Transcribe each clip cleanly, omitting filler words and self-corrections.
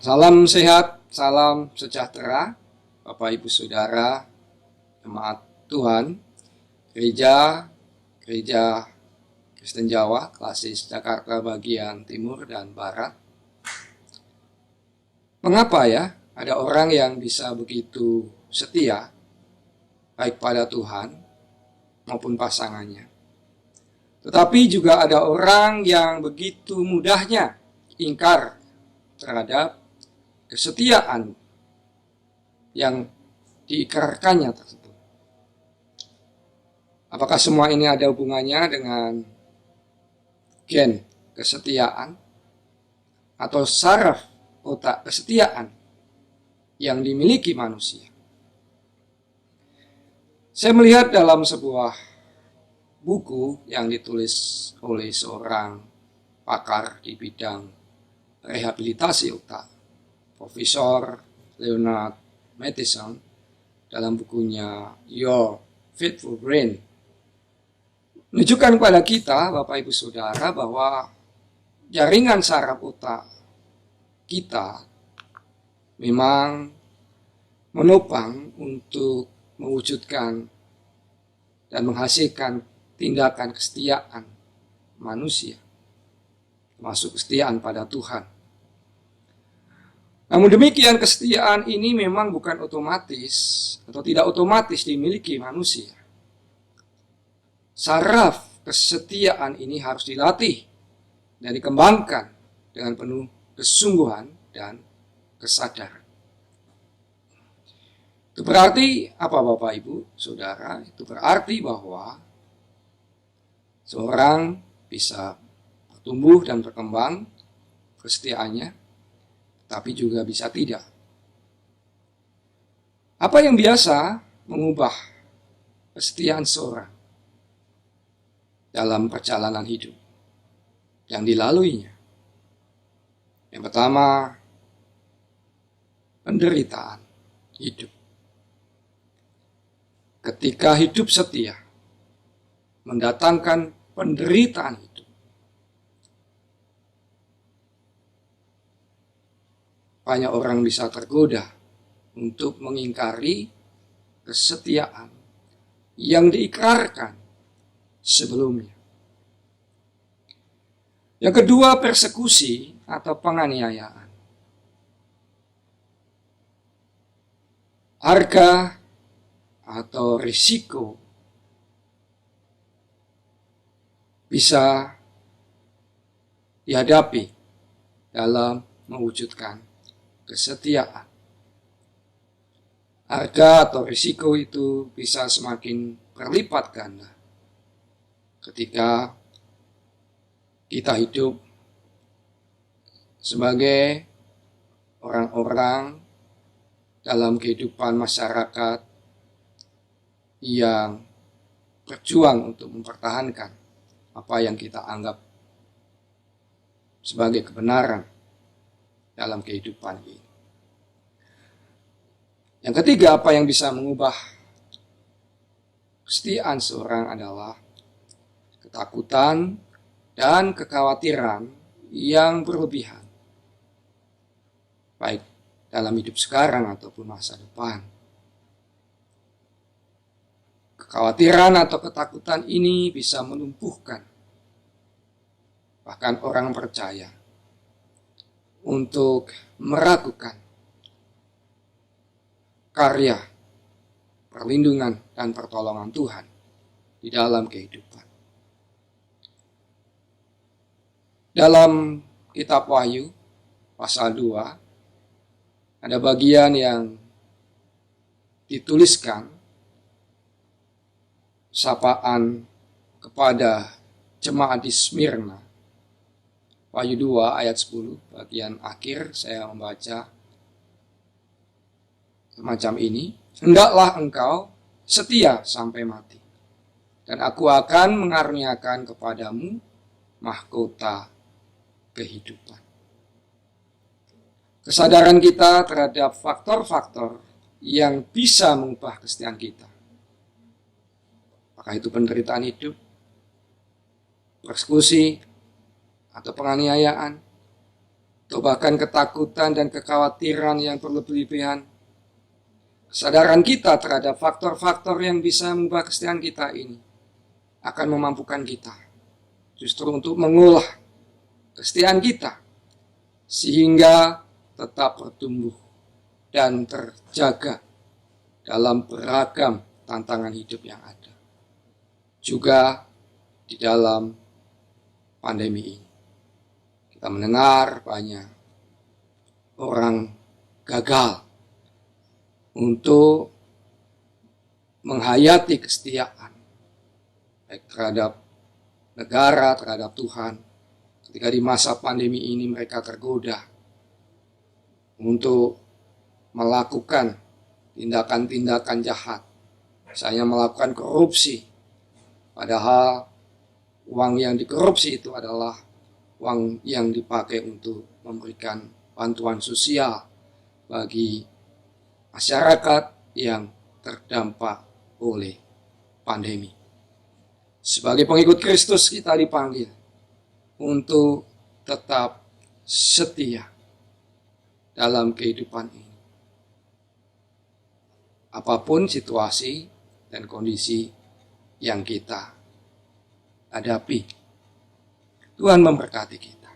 Salam sehat, salam sejahtera, Bapak Ibu Saudara, jemaat Tuhan, Gereja Kristen Jawa, Klasis Jakarta bagian Timur dan Barat. Mengapa ya ada orang yang bisa begitu setia, baik pada Tuhan maupun pasangannya. Tetapi juga ada orang yang begitu mudahnya ingkar terhadap kesetiaan yang diikrarkannya tersebut. Apakah semua ini ada hubungannya dengan gen kesetiaan atau saraf otak kesetiaan yang dimiliki manusia? Saya melihat dalam sebuah buku yang ditulis oleh seorang pakar di bidang rehabilitasi otak, Profesor Leonard Matheson, dalam bukunya Your Faithful Brain, menunjukkan kepada kita, Bapak Ibu Saudara, bahwa jaringan saraf otak kita memang menopang untuk mewujudkan dan menghasilkan tindakan kesetiaan manusia, termasuk kesetiaan pada Tuhan. Namun demikian, kesetiaan ini memang bukan otomatis atau tidak otomatis dimiliki manusia. Saraf kesetiaan ini harus dilatih dan dikembangkan dengan penuh kesungguhan dan kesadaran. Itu berarti apa, Bapak Ibu Saudara? Itu berarti bahwa seorang bisa bertumbuh dan berkembang kesetiaannya, tapi juga bisa tidak. Apa yang biasa mengubah kesetiaan seorang dalam perjalanan hidup yang dilaluinya? Yang pertama, penderitaan hidup. Ketika hidup setia mendatangkan penderitaan hidup, banyak orang bisa tergoda untuk mengingkari kesetiaan yang diikrarkan sebelumnya. Yang kedua, persekusi atau penganiayaan. Harga atau risiko bisa dihadapi dalam mewujudkan kesetiaan. Harga atau risiko itu bisa semakin berlipat ganda ketika kita hidup sebagai orang-orang dalam kehidupan masyarakat yang berjuang untuk mempertahankan apa yang kita anggap sebagai kebenaran dalam kehidupan ini. Yang ketiga, apa yang bisa mengubah kesetiaan seorang adalah ketakutan dan kekhawatiran yang berlebihan, baik dalam hidup sekarang ataupun masa depan. Kekhawatiran atau ketakutan ini bisa melumpuhkan bahkan orang percaya untuk meragukan karya, perlindungan, dan pertolongan Tuhan di dalam kehidupan. Dalam kitab Wahyu pasal 2 ada bagian yang dituliskan sapaan kepada jemaat di Smyrna. Wahyu 2 ayat 10 bagian akhir saya membaca semacam ini. Hendaklah engkau setia sampai mati, dan aku akan mengaruniakan kepadamu mahkota kehidupan. Kesadaran kita terhadap faktor-faktor yang bisa mengubah kesetiaan kita, apakah itu penderitaan hidup, persekusi, atau penganiayaan, atau bahkan ketakutan dan kekhawatiran yang berlebihan. Kesadaran kita terhadap faktor-faktor yang bisa mengubah kesetiaan kita ini akan memampukan kita justru untuk mengolah kesetiaan kita sehingga tetap bertumbuh dan terjaga dalam beragam tantangan hidup yang ada. Juga di dalam pandemi ini. Kita mendengar banyak orang gagal untuk menghayati kesetiaan baik terhadap negara, terhadap Tuhan. Ketika di masa pandemi ini mereka tergoda untuk melakukan tindakan-tindakan jahat, misalnya melakukan korupsi, padahal uang yang dikorupsi itu adalah uang yang dipakai untuk memberikan bantuan sosial bagi masyarakat yang terdampak oleh pandemi. Sebagai pengikut Kristus kita dipanggil untuk tetap setia dalam kehidupan ini. Apapun situasi dan kondisi yang kita hadapi, Tuhan memberkati kita.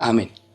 Amin.